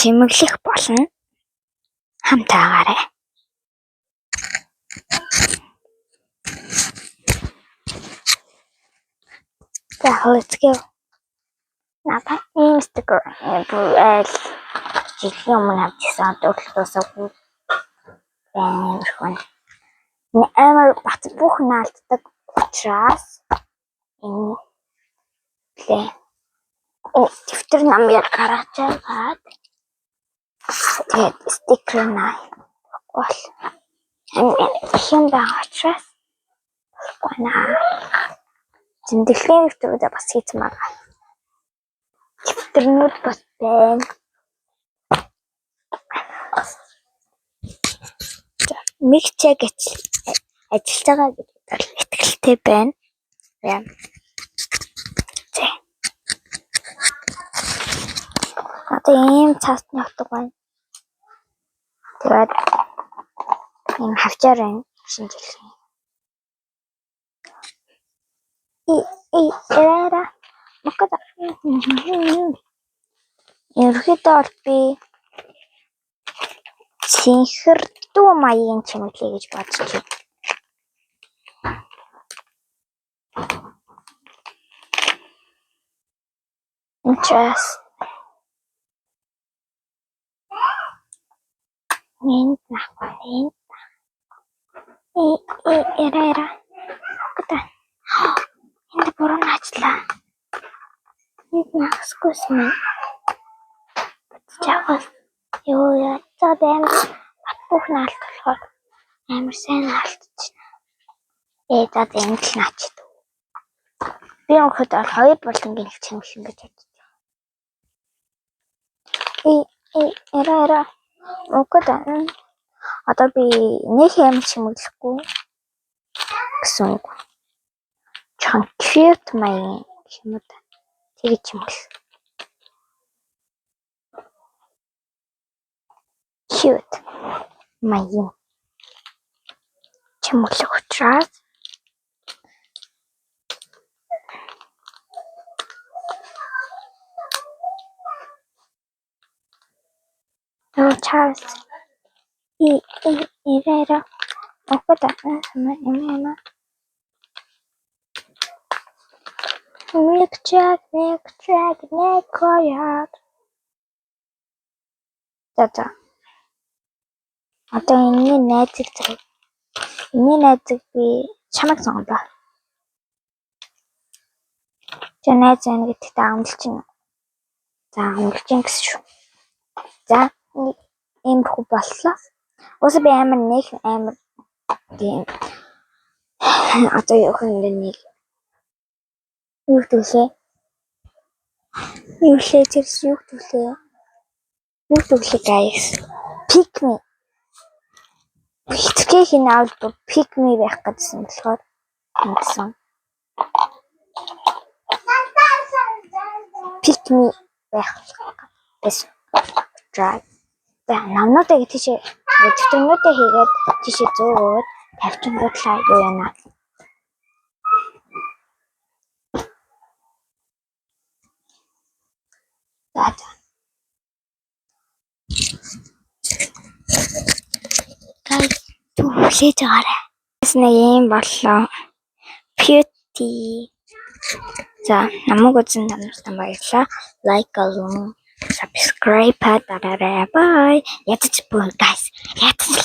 чимэглэх болно. Хамтаагаарай. Let's go. Надад Instagram жилийн өмнө авчихсан дурлалуусаагүй байна. Амар бат бүх наалтдаг учраас энэ дэвтэр намайг гаргачаад тэгээд стикер наа бол хэм байгаа учраас зэмдэглэлийн дэвтрүүдээ бас хийсэн байгаа. Дэвтрнүүд бас байна. Мигчэг ажиллаж байгаа гэдэгт итгэлтэй байна. Одоо ийм цаст явдаг байна. Тэгээд ийм хавчаар байна. Шинжилгээ. Эра макад ерөөдөө би синхэрдүү маягийн чимэглэе гэж бодож байна. Interest. Эра. Ката. Энд бүрэн ажиллаа. Excuse me. Чагал юу яцаад амар бүх наалт болохоор амар сайн наалтчихна. За энд л наачд. Би өнөхөд бол 2 болонгийн чимэглэн гэж бодож байгаа. Эра. Окей. Одоо би нэг юм чимэглэхгүй гэсэн үг. Чон cute маягийн юм уу? Тэр чимэглэл. Cute маягийн чимэглэх учраас Charles эра окей юм. Микчэг некояд. За. Одоо энэ найзыг зэрэг. Энэ найзыг би чамайг сонгоно. Тэ найз байна гэдэгт амлж байна. За амлж гин гэсэн шүү. За ийм хүү боллоо. Уус би амар тийм одоо юу нэг юу төлөө guys. Pick me. Хитгэх энэ аудио pick me байх гэсэн болохоор ингэсэн. Pick me байх гэсэн. Drive. Намнуудаа тийшээ дэвтэрнүүдээ хийгээд тийшээ зөөгөөд тавьчихгуудлаа юу яана. Хүлээж байгаарай. Нэг юм боллоо. Beauty. За, намайг үзэн танилцсан баярлалаа. Like болон subscribe дараарай. Bye. Ядаж бүр guys. Ядаж